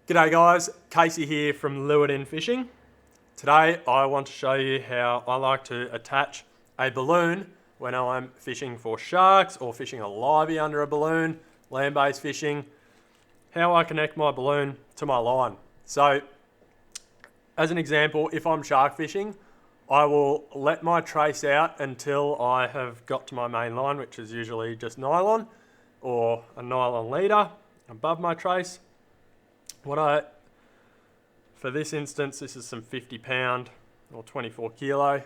G'day guys, Casey here from Lured In Fishing. Today I want to show you how I like to attach a balloon when I'm fishing for sharks or fishing a livey under a balloon, land-based fishing, how I connect my balloon to my line. So, as an example, if I'm shark fishing, I will let my trace out until I have got to my main line, which is usually just nylon or a nylon leader above my trace. For this instance, this is some 50 pound or 24 kilo.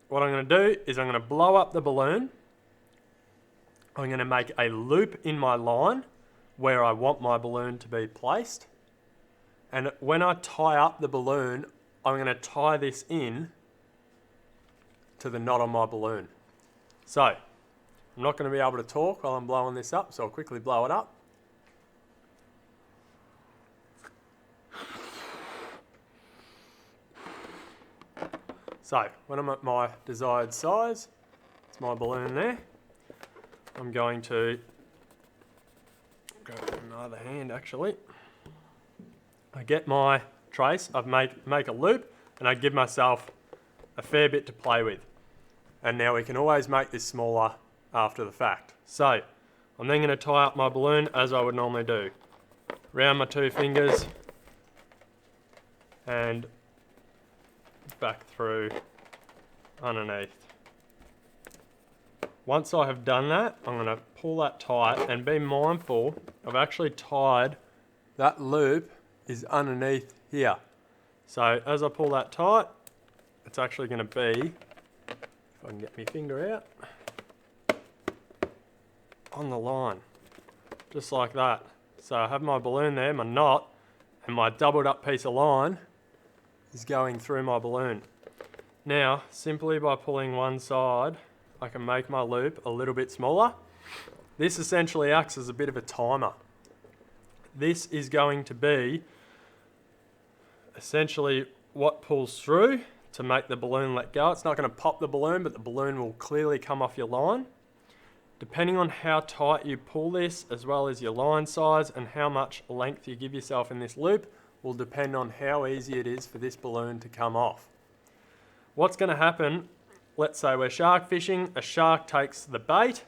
What I'm going to do is I'm going to blow up the balloon. I'm going to make a loop in my line where I want my balloon to be placed. And when I tie up the balloon, I'm going to tie this in to the knot on my balloon. So, I'm not going to be able to talk while I'm blowing this up, so I'll quickly blow it up. So, when I'm at my desired size, it's my balloon there. I'm going to go with my other hand actually. I get my trace, I make a loop, and I give myself a fair bit to play with. And now we can always make this smaller after the fact. So, I'm then going to tie up my balloon as I would normally do. Round my two fingers and back through underneath. Once I have done that, I'm going to pull that tight and be mindful I've actually tied that loop is underneath here. So as I pull that tight, it's actually going to be, if I can get my finger out, on the line, just like that. So I have my balloon there, my knot, and my doubled up piece of line is going through my balloon. Now, simply by pulling one side, I can make my loop a little bit smaller. This essentially acts as a bit of a timer. This is going to be essentially what pulls through to make the balloon let go. It's not going to pop the balloon, but the balloon will clearly come off your line. Depending on how tight you pull this, as well as your line size and how much length you give yourself in this loop, will depend on how easy it is for this balloon to come off. What's going to happen, let's say we're shark fishing, a shark takes the bait,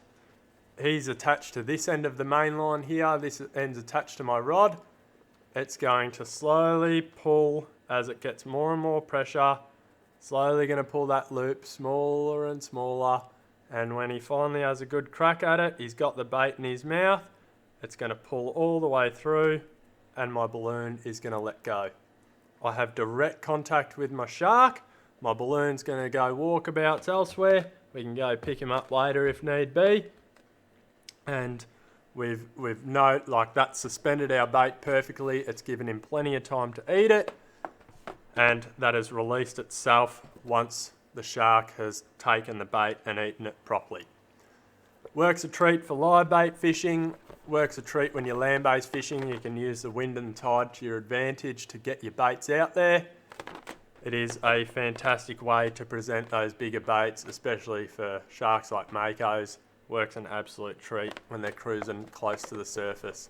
he's attached to this end of the main line here, this end's attached to my rod. It's going to slowly pull as it gets more and more pressure, slowly going to pull that loop smaller and smaller, and when he finally has a good crack at it, he's got the bait in his mouth, it's going to pull all the way through and my balloon is going to let go. I have direct contact with my shark, my balloon's going to go walkabouts elsewhere, we can go pick him up later if need be, and we've that suspended our bait perfectly, it's given him plenty of time to eat it, and that has released itself once the shark has taken the bait and eaten it properly. Works a treat for live bait fishing, works a treat when you're land-based fishing. You can use the wind and tide to your advantage to get your baits out there. It is a fantastic way to present those bigger baits, especially for sharks like Makos. Works an absolute treat when they're cruising close to the surface.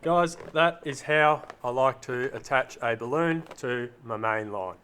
Guys, that is how I like to attach a balloon to my main line.